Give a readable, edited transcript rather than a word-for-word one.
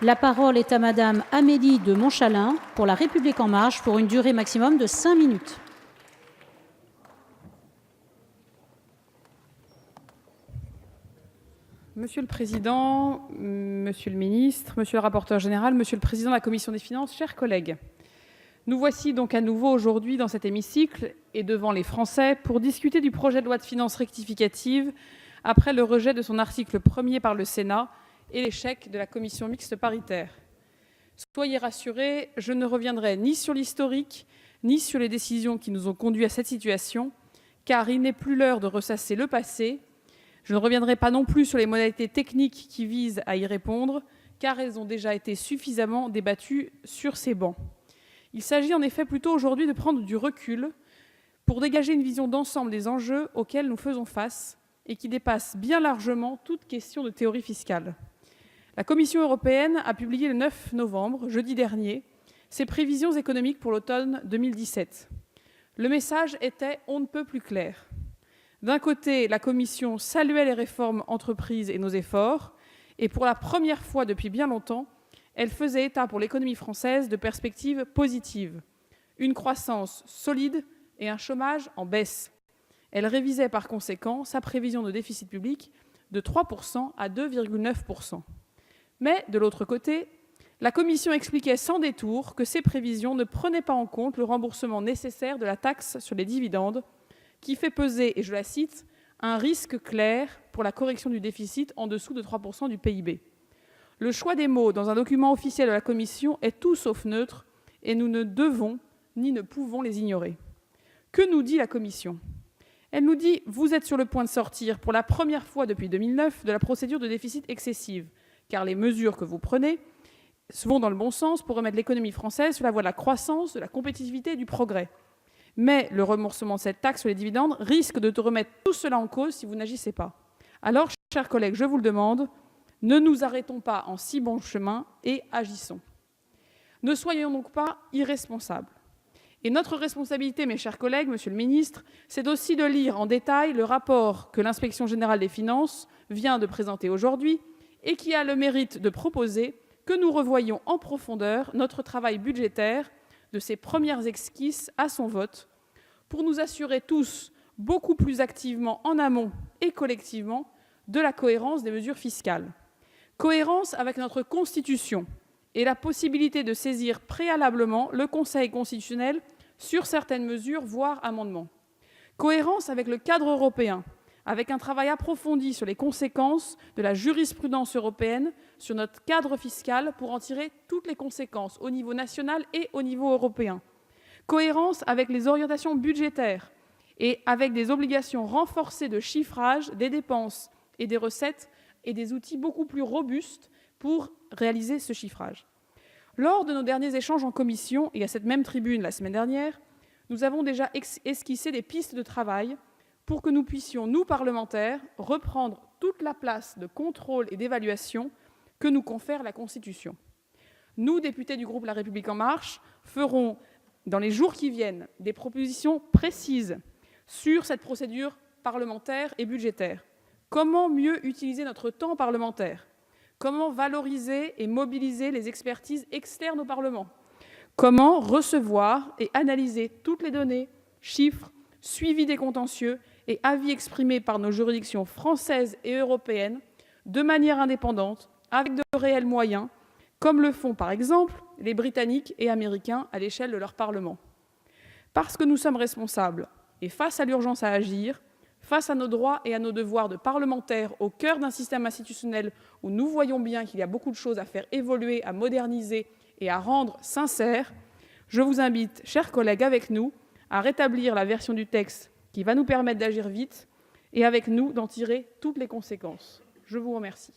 La parole est à Madame Amélie de Montchalin pour La République En Marche pour une durée maximum de 5 minutes. Monsieur le Président, Monsieur le Ministre, Monsieur le Rapporteur général, Monsieur le Président de la Commission des Finances, chers collègues, nous voici donc à nouveau aujourd'hui dans cet hémicycle et devant les Français pour discuter du projet de loi de finances rectificative après le rejet de son article 1er par le Sénat et l'échec de la commission mixte paritaire. Soyez rassurés, je ne reviendrai ni sur l'historique, ni sur les décisions qui nous ont conduits à cette situation, car il n'est plus l'heure de ressasser le passé. Je ne reviendrai pas non plus sur les modalités techniques qui visent à y répondre, car elles ont déjà été suffisamment débattues sur ces bancs. Il s'agit en effet plutôt aujourd'hui de prendre du recul pour dégager une vision d'ensemble des enjeux auxquels nous faisons face et qui dépassent bien largement toute question de théorie fiscale. La Commission européenne a publié le 9 novembre, jeudi dernier, ses prévisions économiques pour l'automne 2017. Le message était on ne peut plus clair. D'un côté, la Commission saluait les réformes entreprises et nos efforts, et pour la première fois depuis bien longtemps, elle faisait état pour l'économie française de perspectives positives, une croissance solide et un chômage en baisse. Elle révisait par conséquent sa prévision de déficit public de 3% à 2,9%. Mais, de l'autre côté, la Commission expliquait sans détour que ces prévisions ne prenaient pas en compte le remboursement nécessaire de la taxe sur les dividendes, qui fait peser, et je la cite, un risque clair pour la correction du déficit en dessous de 3% du PIB. Le choix des mots dans un document officiel de la Commission est tout sauf neutre, et nous ne devons ni ne pouvons les ignorer. Que nous dit la Commission ? Elle nous dit « Vous êtes sur le point de sortir pour la première fois depuis 2009 de la procédure de déficit excessive, car les mesures que vous prenez vont dans le bon sens pour remettre l'économie française sur la voie de la croissance, de la compétitivité et du progrès. Mais le remboursement de cette taxe sur les dividendes risque de remettre tout cela en cause si vous n'agissez pas. Alors, chers collègues, je vous le demande, ne nous arrêtons pas en si bon chemin et agissons. Ne soyons donc pas irresponsables. Et notre responsabilité, mes chers collègues, Monsieur le Ministre, c'est aussi de lire en détail le rapport que l'Inspection générale des finances vient de présenter aujourd'hui et qui a le mérite de proposer que nous revoyions en profondeur notre travail budgétaire de ses premières esquisses à son vote pour nous assurer tous beaucoup plus activement en amont et collectivement de la cohérence des mesures fiscales. Cohérence avec notre Constitution et la possibilité de saisir préalablement le Conseil constitutionnel sur certaines mesures, voire amendements. Cohérence avec le cadre européen, avec un travail approfondi sur les conséquences de la jurisprudence européenne sur notre cadre fiscal pour en tirer toutes les conséquences au niveau national et au niveau européen. Cohérence avec les orientations budgétaires et avec des obligations renforcées de chiffrage des dépenses et des recettes et des outils beaucoup plus robustes pour réaliser ce chiffrage. Lors de nos derniers échanges en commission et à cette même tribune la semaine dernière, nous avons déjà esquissé des pistes de travail pour que nous puissions, nous parlementaires, reprendre toute la place de contrôle et d'évaluation que nous confère la Constitution. Nous, députés du groupe La République En Marche, ferons dans les jours qui viennent des propositions précises sur cette procédure parlementaire et budgétaire. Comment mieux utiliser notre temps parlementaire ? Comment valoriser et mobiliser les expertises externes au Parlement ? Comment recevoir et analyser toutes les données, chiffres, suivi des contentieux et avis exprimés par nos juridictions françaises et européennes de manière indépendante, avec de réels moyens, comme le font par exemple les Britanniques et Américains à l'échelle de leur Parlement. Parce que nous sommes responsables et face à l'urgence à agir, face à nos droits et à nos devoirs de parlementaires au cœur d'un système institutionnel où nous voyons bien qu'il y a beaucoup de choses à faire évoluer, à moderniser et à rendre sincères, je vous invite, chers collègues, avec nous, à rétablir la version du texte qui va nous permettre d'agir vite et avec nous d'en tirer toutes les conséquences. Je vous remercie.